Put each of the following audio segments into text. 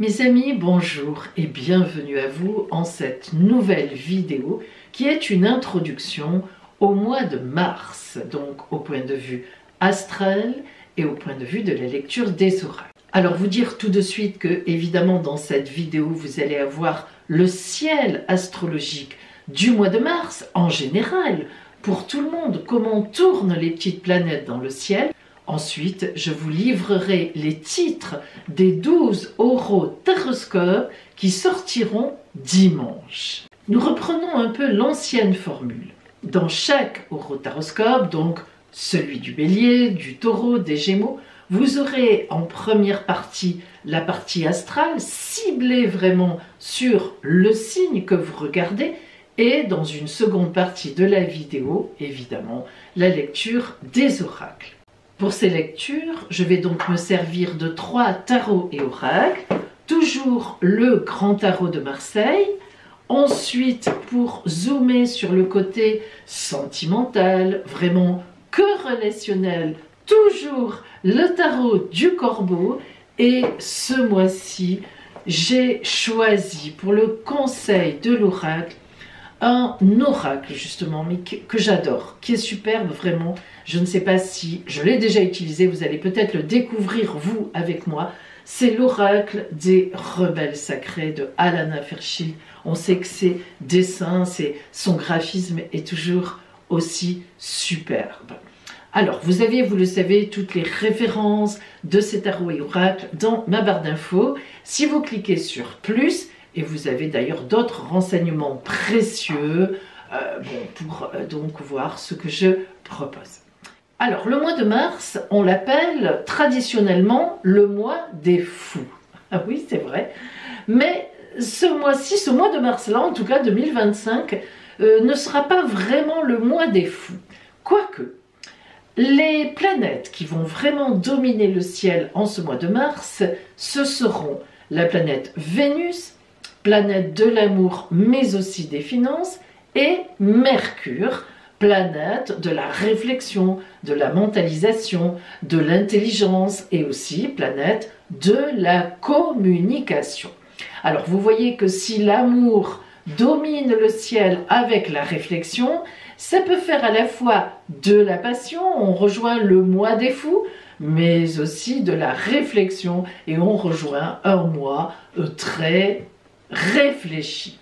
Mes amis, bonjour et bienvenue à vous en cette nouvelle vidéo qui est une introduction au mois de mars, donc au point de vue astral et au point de vue de la lecture des oracles. Alors vous dire tout de suite que évidemment dans cette vidéo vous allez avoir le ciel astrologique du mois de mars en général, pour tout le monde, comment tournent les petites planètes dans le ciel. Ensuite, je vous livrerai les titres des 12 horoscopes qui sortiront dimanche. Nous reprenons un peu l'ancienne formule. Dans chaque horoscope, donc celui du Bélier, du Taureau, des Gémeaux, vous aurez en première partie la partie astrale, ciblée vraiment sur le signe que vous regardez, et dans une seconde partie de la vidéo, évidemment, la lecture des oracles. Pour ces lectures, je vais donc me servir de 3 tarots et oracles, toujours le grand tarot de Marseille. Ensuite, pour zoomer sur le côté sentimental, vraiment que relationnel, toujours le tarot du Corbeau. Et ce mois-ci, j'ai choisi pour le conseil de l'oracle un oracle justement, mais que j'adore, qui est superbe vraiment. Je ne sais pas si je l'ai déjà utilisé, vous allez peut-être le découvrir vous avec moi. C'est l'oracle des rebelles sacrés de Alana Fairchild. On sait que ses dessins, son graphisme est toujours aussi superbe. Alors, vous avez, vous le savez, toutes les références de ces tarots et oracles dans ma barre d'infos. Si vous cliquez sur plus, et vous avez d'ailleurs d'autres renseignements précieux pour donc voir ce que je propose. Alors, le mois de mars, on l'appelle traditionnellement le mois des fous. Ah oui, c'est vrai. Mais ce mois-ci, ce mois de mars-là, en tout cas 2025, ne sera pas vraiment le mois des fous. Quoique, les planètes qui vont vraiment dominer le ciel en ce mois de mars, ce seront la planète Vénus, planète de l'amour mais aussi des finances, et Mercure, planète de la réflexion, de la mentalisation, de l'intelligence et aussi planète de la communication. Alors vous voyez que si l'amour domine le ciel avec la réflexion, ça peut faire à la fois de la passion, on rejoint le mois des fous, mais aussi de la réflexion et on rejoint un mois très réfléchi.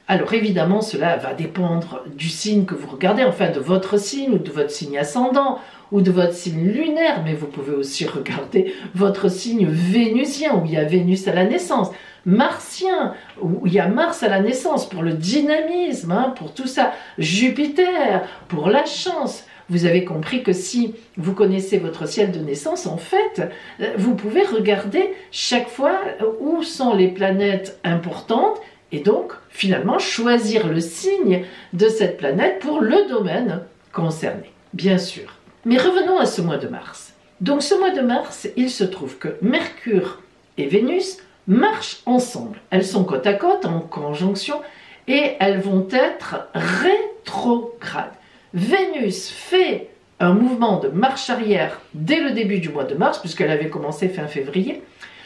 Alors évidemment, cela va dépendre du signe que vous regardez, enfin de votre signe ou de votre signe ascendant ou de votre signe lunaire, mais vous pouvez aussi regarder votre signe vénusien où il y a Vénus à la naissance, martien où il y a Mars à la naissance pour le dynamisme, pour tout ça, Jupiter pour la chance. Vous avez compris que si vous connaissez votre ciel de naissance, en fait, vous pouvez regarder chaque fois où sont les planètes importantes et donc finalement choisir le signe de cette planète pour le domaine concerné, bien sûr. Mais revenons à ce mois de mars. Donc ce mois de mars, il se trouve que Mercure et Vénus marchent ensemble. Elles sont côte à côte, en conjonction, et elles vont être rétrogrades. Vénus fait un mouvement de marche arrière dès le début du mois de mars, puisqu'elle avait commencé fin février,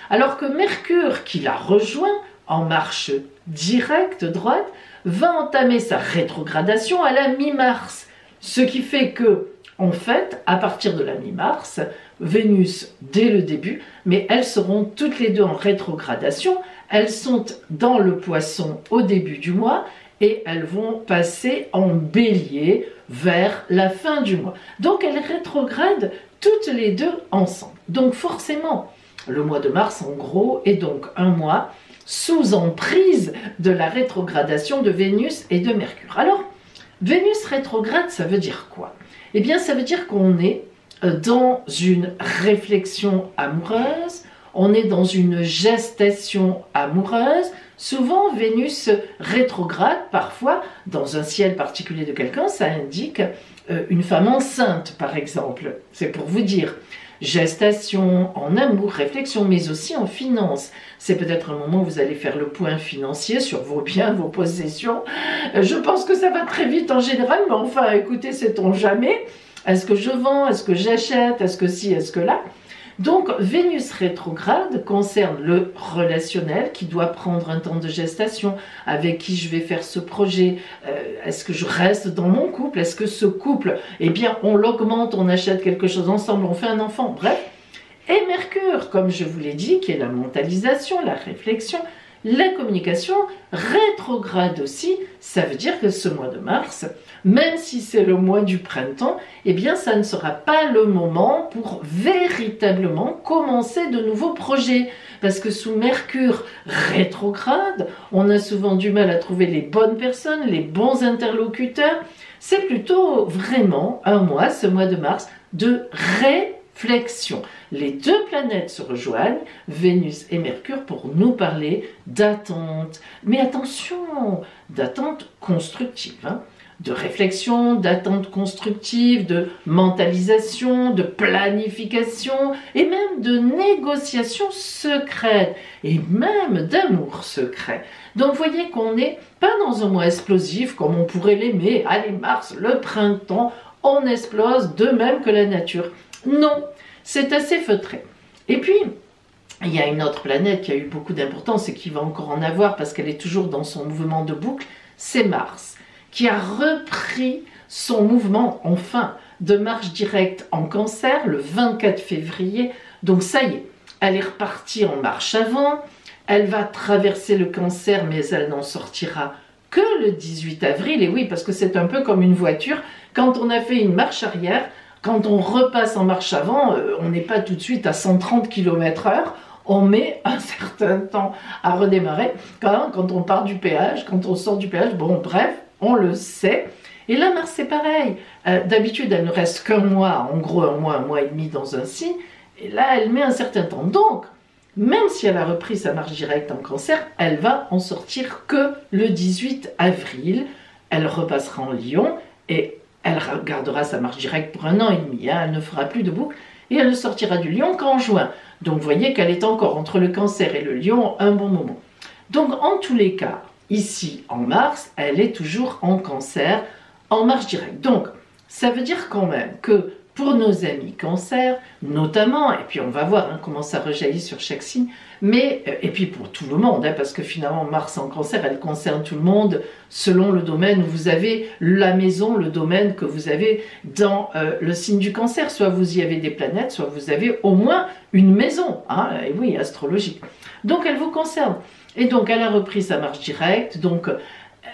alors que Mercure, qui la rejoint en marche directe, droite, va entamer sa rétrogradation à la mi-mars. Ce qui fait que, en fait, à partir de la mi-mars, Vénus dès le début, mais elles seront toutes les deux en rétrogradation, elles sont dans le Poisson au début du mois, et elles vont passer en Bélier vers la fin du mois. Donc elles rétrogradent toutes les deux ensemble. Donc forcément, le mois de mars en gros est donc un mois sous emprise de la rétrogradation de Vénus et de Mercure. Alors, Vénus rétrograde, ça veut dire quoi? Eh bien, ça veut dire qu'on est dans une réflexion amoureuse, on est dans une gestation amoureuse. Souvent, Vénus rétrograde, parfois, dans un ciel particulier de quelqu'un, ça indique une femme enceinte, par exemple. C'est pour vous dire. Gestation, en amour, réflexion, mais aussi en finance. C'est peut-être un moment où vous allez faire le point financier sur vos biens, vos possessions. Je pense que ça va très vite en général, mais enfin, écoutez, sait-on jamais. Est-ce que je vends? Est-ce que j'achète? Est-ce que ci? Est-ce que là? Donc Vénus rétrograde concerne le relationnel qui doit prendre un temps de gestation, avec qui je vais faire ce projet, est-ce que je reste dans mon couple, est-ce que ce couple, eh bien on l'augmente, on achète quelque chose ensemble, on fait un enfant, bref. Et Mercure, comme je vous l'ai dit, qui est la mentalisation, la réflexion, la communication, rétrograde aussi, ça veut dire que ce mois de mars, même si c'est le mois du printemps, eh bien ça ne sera pas le moment pour véritablement commencer de nouveaux projets. Parce que sous Mercure rétrograde, on a souvent du mal à trouver les bonnes personnes, les bons interlocuteurs. C'est plutôt vraiment un mois, ce mois de mars, de réflexion. Les deux planètes se rejoignent, Vénus et Mercure, pour nous parler d'attente. Mais attention, d'attente constructive, hein, de réflexion, d'attente constructive, de mentalisation, de planification et même de négociation secrète et même d'amour secret. Donc vous voyez qu'on n'est pas dans un mois explosif comme on pourrait l'aimer. Allez, Mars, le printemps, on explose de même que la nature. Non, c'est assez feutré. Et puis, il y a une autre planète qui a eu beaucoup d'importance et qui va encore en avoir parce qu'elle est toujours dans son mouvement de boucle, c'est Mars, qui a repris son mouvement, enfin, de marche directe en Cancer le 24 février. Donc ça y est, elle est repartie en marche avant, elle va traverser le Cancer, mais elle n'en sortira que le 18 avril. Et oui, parce que c'est un peu comme une voiture, quand on a fait une marche arrière, quand on repasse en marche avant, on n'est pas tout de suite à 130 km/h, on met un certain temps à redémarrer. Quand on part du péage, quand on sort du péage, bon bref, on le sait. Et là, Mars, c'est pareil. D'habitude, elle ne reste qu'un mois, en gros un mois et demi dans un signe. Et là, elle met un certain temps. Donc, même si elle a repris sa marche directe en Cancer, elle va en sortir que le 18 avril. Elle repassera en Lion et elle gardera sa marche directe pour 1 an et demi. Hein. Elle ne fera plus de boucle et elle ne sortira du Lion qu'en juin. Donc, vous voyez qu'elle est encore entre le Cancer et le Lion un bon moment. Donc, en tous les cas, ici, en mars, elle est toujours en Cancer, en marche directe. Donc, ça veut dire quand même que pour nos amis Cancer, notamment, et puis on va voir hein, comment ça rejaillit sur chaque signe, mais, et puis pour tout le monde, hein, parce que finalement, Mars en Cancer, elle concerne tout le monde selon le domaine où vous avez la maison, le domaine que vous avez dans le signe du Cancer. Soit vous y avez des planètes, soit vous avez au moins une maison, hein, et oui, astrologique. Donc, elle vous concerne. Et donc, elle a repris sa marche directe, donc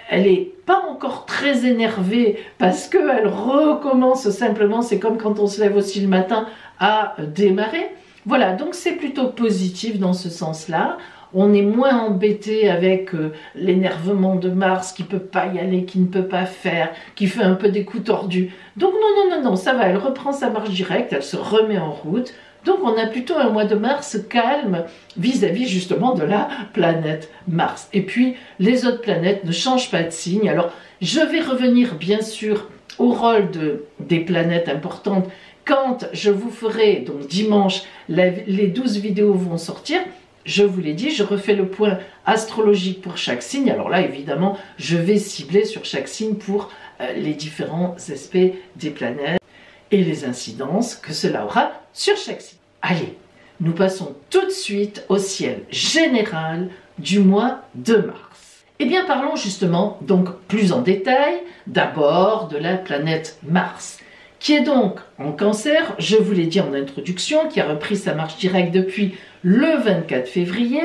elle n'est pas encore très énervée parce qu'elle recommence simplement, c'est comme quand on se lève aussi le matin à démarrer. Voilà, donc c'est plutôt positif dans ce sens-là. On est moins embêté avec l'énervement de Mars qui ne peut pas y aller, qui ne peut pas faire, qui fait un peu des coups tordus. Donc non, ça va, elle reprend sa marche directe, elle se remet en route. Donc on a plutôt un mois de mars calme vis-à-vis justement de la planète Mars. Et puis les autres planètes ne changent pas de signe. Alors je vais revenir bien sûr au rôle des planètes importantes quand je vous ferai, donc dimanche, les 12 vidéos vont sortir. Je vous l'ai dit, je refais le point astrologique pour chaque signe. Alors là, évidemment, je vais cibler sur chaque signe pour les différents aspects des planètes et les incidences que cela aura sur chaque signe. Allez, nous passons tout de suite au ciel général du mois de mars. Eh bien, parlons justement, donc plus en détail, d'abord de la planète Mars, qui est donc en Cancer, je vous l'ai dit en introduction, qui a repris sa marche directe depuis le 24 février,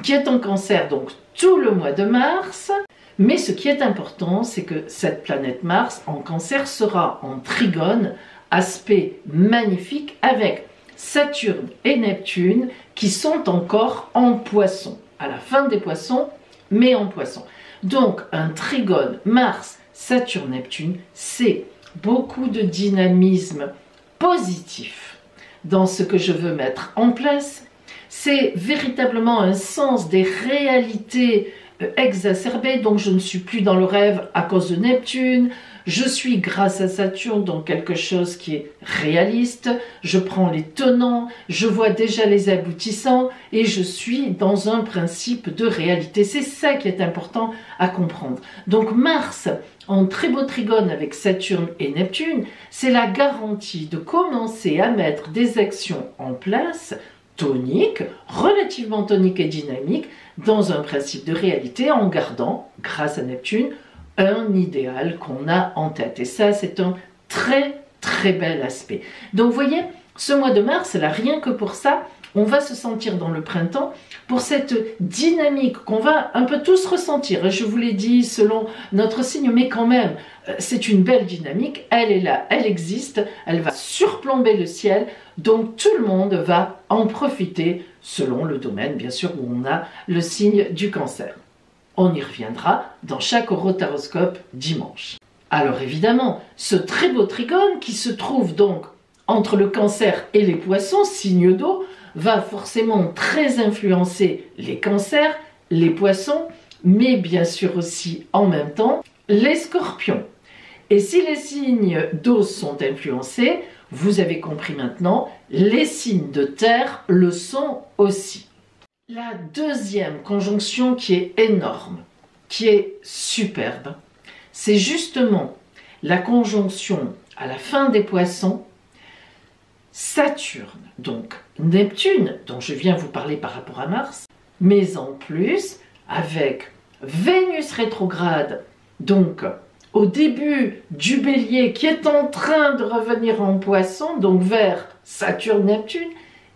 qui est en Cancer donc tout le mois de mars. Mais ce qui est important, c'est que cette planète Mars en Cancer sera en trigone, aspect magnifique avec Saturne et Neptune qui sont encore en Poisson, à la fin des Poissons, mais en Poisson. Donc un trigone Mars, Saturne, Neptune, c'est beaucoup de dynamisme positif dans ce que je veux mettre en place. C'est véritablement un sens des réalités exacerbées, donc je ne suis plus dans le rêve à cause de Neptune, Je suis grâce à Saturne dans quelque chose qui est réaliste, je prends les tenants, je vois déjà les aboutissants et je suis dans un principe de réalité. C'est ça qui est important à comprendre. Donc Mars, en très beau trigone avec Saturne et Neptune, c'est la garantie de commencer à mettre des actions en place toniques, relativement toniques et dynamiques, dans un principe de réalité en gardant, grâce à Neptune, un idéal qu'on a en tête. Et ça, c'est un très très bel aspect. Donc vous voyez, ce mois de mars, là, rien que pour ça, on va se sentir dans le printemps pour cette dynamique qu'on va un peu tous ressentir. Je vous l'ai dit selon notre signe, mais quand même, c'est une belle dynamique. Elle est là, elle existe, elle va surplomber le ciel. Donc tout le monde va en profiter selon le domaine, bien sûr, où on a le signe du Cancer. On y reviendra dans chaque horotaroscope dimanche. Alors évidemment, ce très beau trigone qui se trouve donc entre le Cancer et les Poissons, signe d'eau, va forcément très influencer les Cancers, les Poissons, mais bien sûr aussi en même temps les Scorpions. Et si les signes d'eau sont influencés, vous avez compris maintenant, les signes de terre le sont aussi. La deuxième conjonction qui est énorme, qui est superbe, c'est justement la conjonction à la fin des Poissons, Saturne, donc Neptune, dont je viens vous parler par rapport à Mars, mais en plus avec Vénus rétrograde, donc au début du Bélier qui est en train de revenir en Poisson, donc vers Saturne-Neptune,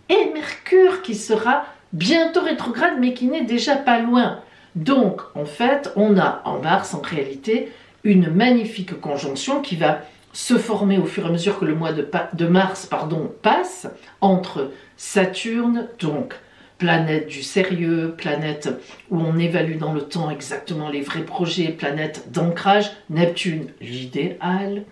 et Mercure qui sera bientôt rétrograde mais qui n'est déjà pas loin. Donc en fait on a en Mars en réalité une magnifique conjonction qui va se former au fur et à mesure que le mois de mars passe entre Saturne, donc planète du sérieux, planète où on évalue dans le temps exactement les vrais projets, planète d'ancrage, Neptune, l'idéal,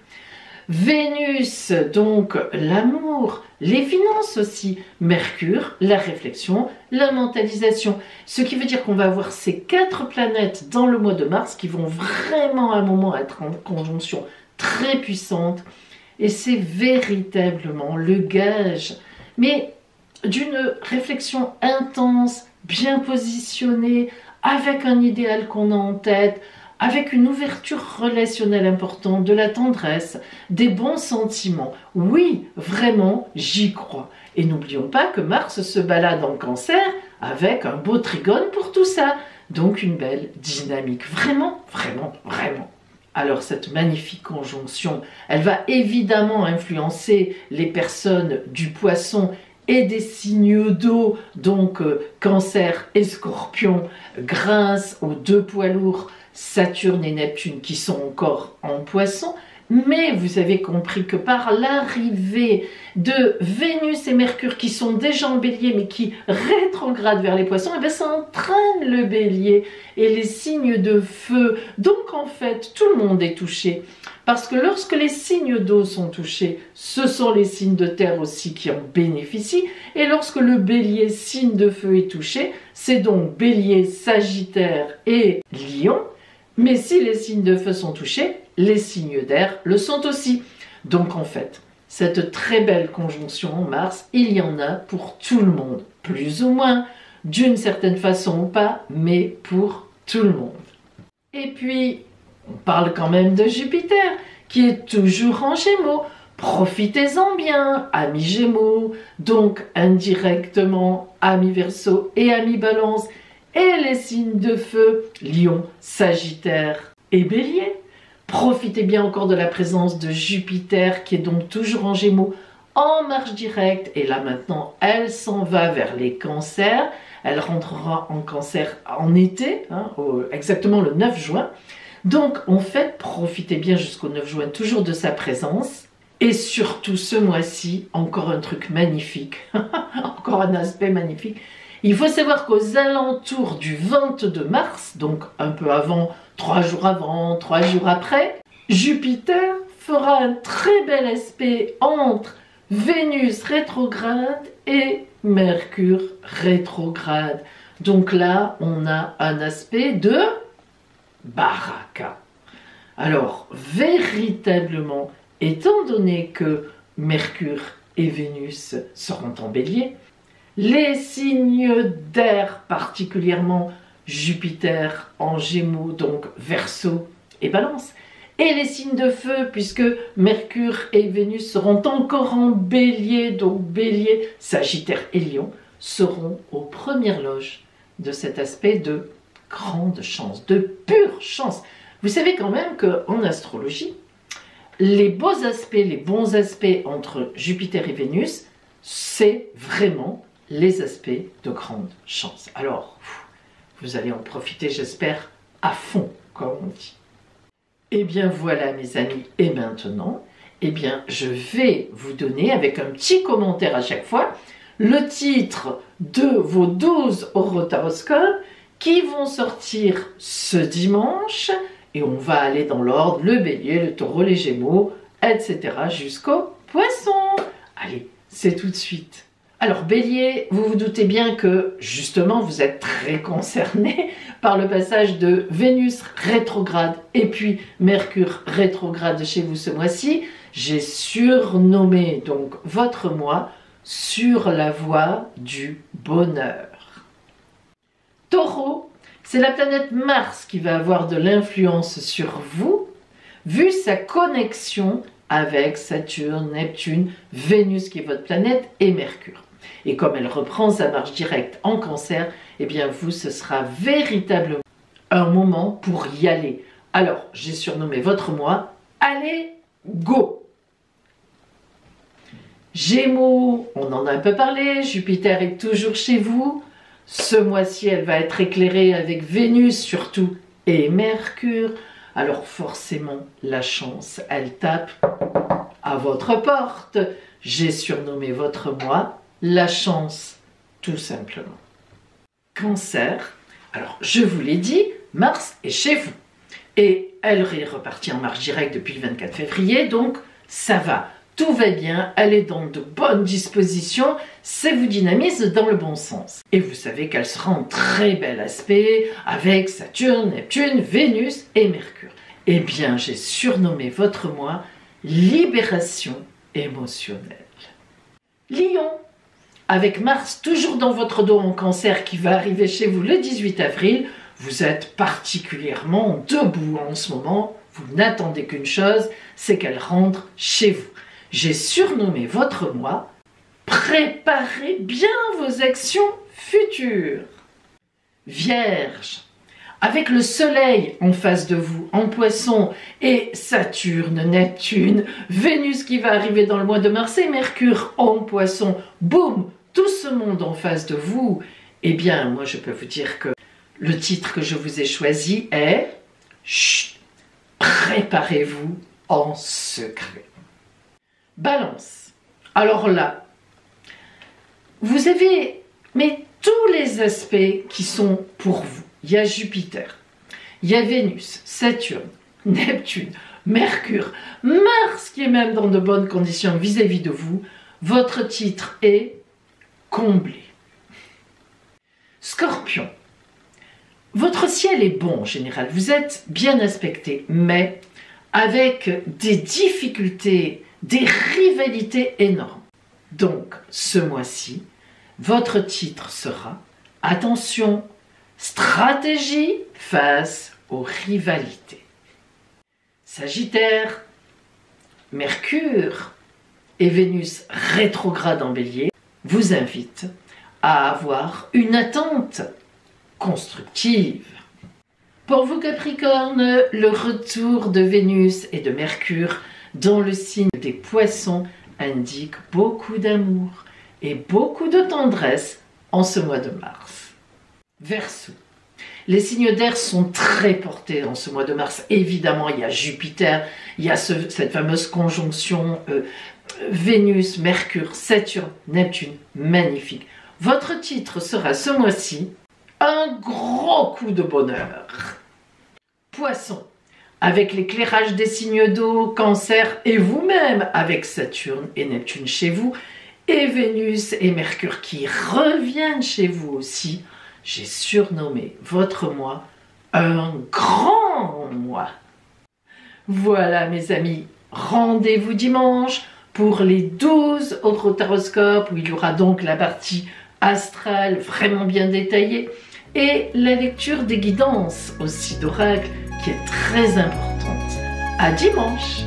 Vénus, donc l'amour, les finances aussi, Mercure, la réflexion, la mentalisation. Ce qui veut dire qu'on va avoir ces 4 planètes dans le mois de mars qui vont vraiment à un moment être en conjonction très puissante. Et c'est véritablement le gage, mais d'une réflexion intense, bien positionnée, avec un idéal qu'on a en tête, avec une ouverture relationnelle importante, de la tendresse, des bons sentiments. Oui, vraiment, j'y crois. Et n'oublions pas que Mars se balade en Cancer avec un beau trigone pour tout ça. Donc une belle dynamique. Vraiment, vraiment, vraiment. Alors cette magnifique conjonction, elle va évidemment influencer les personnes du Poisson et des signes d'eau, donc Cancer et Scorpion, grâce aux 2 poids lourds, Saturne et Neptune, qui sont encore en Poisson. Mais vous avez compris que par l'arrivée de Vénus et Mercure, qui sont déjà en Bélier, mais qui rétrogradent vers les Poissons, et bien ça entraîne le Bélier et les signes de feu. Donc en fait, tout le monde est touché. Parce que lorsque les signes d'eau sont touchés, ce sont les signes de terre aussi qui en bénéficient. Et lorsque le Bélier, signe de feu, est touché, c'est donc Bélier, Sagittaire et Lion. Mais si les signes de feu sont touchés, les signes d'air le sont aussi. Donc en fait, cette très belle conjonction en Mars, il y en a pour tout le monde, plus ou moins, d'une certaine façon ou pas, mais pour tout le monde. Et puis, on parle quand même de Jupiter, qui est toujours en Gémeaux. Profitez-en bien, amis Gémeaux, donc indirectement amis Verseau et amis Balance, et les signes de feu, Lion, Sagittaire et Bélier. Profitez bien encore de la présence de Jupiter qui est donc toujours en Gémeaux, en marche directe. Et là maintenant, elle s'en va vers les Cancers. Elle rentrera en Cancer en été, exactement le 9 juin. Donc en fait, profitez bien jusqu'au 9 juin toujours de sa présence. Et surtout ce mois-ci, encore un truc magnifique, encore un aspect magnifique. Il faut savoir qu'aux alentours du 22 mars, donc un peu avant, 3 jours avant, 3 jours après, Jupiter fera un très bel aspect entre Vénus rétrograde et Mercure rétrograde. Donc là, on a un aspect de baraka. Alors, véritablement, étant donné que Mercure et Vénus seront en Bélier, les signes d'air, particulièrement Jupiter en Gémeaux, donc Verseau et Balance, et les signes de feu, puisque Mercure et Vénus seront encore en Bélier, donc Bélier, Sagittaire et Lion, seront aux premières loges de cet aspect de grande chance, de pure chance. Vous savez quand même qu'en astrologie, les beaux aspects, les bons aspects entre Jupiter et Vénus, c'est vraiment les aspects de grande chance. Alors, vous allez en profiter, j'espère, à fond, comme on dit. Et bien voilà, mes amis, et maintenant, eh bien, je vais vous donner, avec un petit commentaire à chaque fois, le titre de vos 12 horoscopes qui vont sortir ce dimanche. Et on va aller dans l'ordre, le Bélier, le Taureau, les Gémeaux, etc. jusqu'au Poisson. Allez, c'est tout de suite. Alors Bélier, vous vous doutez bien que justement vous êtes très concerné par le passage de Vénus rétrograde et puis Mercure rétrograde chez vous ce mois-ci. J'ai surnommé donc votre mois sur la voie du bonheur. Taureau, c'est la planète Mars qui va avoir de l'influence sur vous, vu sa connexion avec Saturne, Neptune, Vénus qui est votre planète et Mercure. Et comme elle reprend sa marche directe en Cancer, eh bien vous, ce sera véritablement un moment pour y aller. Alors, j'ai surnommé votre mois, allez, go! Gémeaux, on en a un peu parlé, Jupiter est toujours chez vous. Ce mois-ci, elle va être éclairée avec Vénus surtout et Mercure. Alors forcément, la chance, elle tape à votre porte. J'ai surnommé votre mois la chance, tout simplement. Cancer, alors je vous l'ai dit, Mars est chez vous. Et elle est repartie en marche directe depuis le 24 février, donc ça va. Tout va bien, elle est dans de bonnes dispositions, ça vous dynamise dans le bon sens. Et vous savez qu'elle sera en très bel aspect avec Saturne, Neptune, Vénus et Mercure. Eh bien, j'ai surnommé votre mois libération émotionnelle. Lion, avec Mars toujours dans votre dos en Cancer qui va arriver chez vous le 18 avril, vous êtes particulièrement debout en ce moment, vous n'attendez qu'une chose, c'est qu'elle rentre chez vous. J'ai surnommé votre mois « Préparez bien vos actions futures ». Vierge, avec le soleil en face de vous, en Poisson, et Saturne, Neptune, Vénus qui va arriver dans le mois de mars et Mercure en Poisson, boum, tout ce monde en face de vous, eh bien, moi je peux vous dire que le titre que je vous ai choisi est « Chut, préparez-vous en secret ». Balance. Alors là, vous avez tous les aspects qui sont pour vous. Il y a Jupiter, il y a Vénus, Saturne, Neptune, Mercure, Mars qui est même dans de bonnes conditions vis-à-vis de vous. Votre titre est comblé. Scorpion. Votre ciel est bon en général, vous êtes bien aspecté, mais avec des difficultés, des rivalités énormes. Donc, ce mois-ci, votre titre sera « Attention, stratégie face aux rivalités ». Sagittaire, Mercure et Vénus rétrograde en Bélier vous invitent à avoir une attente constructive. Pour vous Capricorne, le retour de Vénus et de Mercure dans le signe des Poissons indique beaucoup d'amour et beaucoup de tendresse en ce mois de mars. Verseau. Les signes d'air sont très portés en ce mois de mars. Évidemment, il y a Jupiter, il y a cette fameuse conjonction Vénus, Mercure, Saturne, Neptune, magnifique. Votre titre sera ce mois-ci un gros coup de bonheur. Poisson. Avec l'éclairage des signes d'eau, Cancer et vous-même avec Saturne et Neptune chez vous et Vénus et Mercure qui reviennent chez vous aussi, j'ai surnommé votre mois un grand mois. Voilà mes amis, rendez-vous dimanche pour les 12 autres horoscopes où il y aura donc la partie astrale vraiment bien détaillée et la lecture des guidances aussi d'oracle qui est très importante. À dimanche!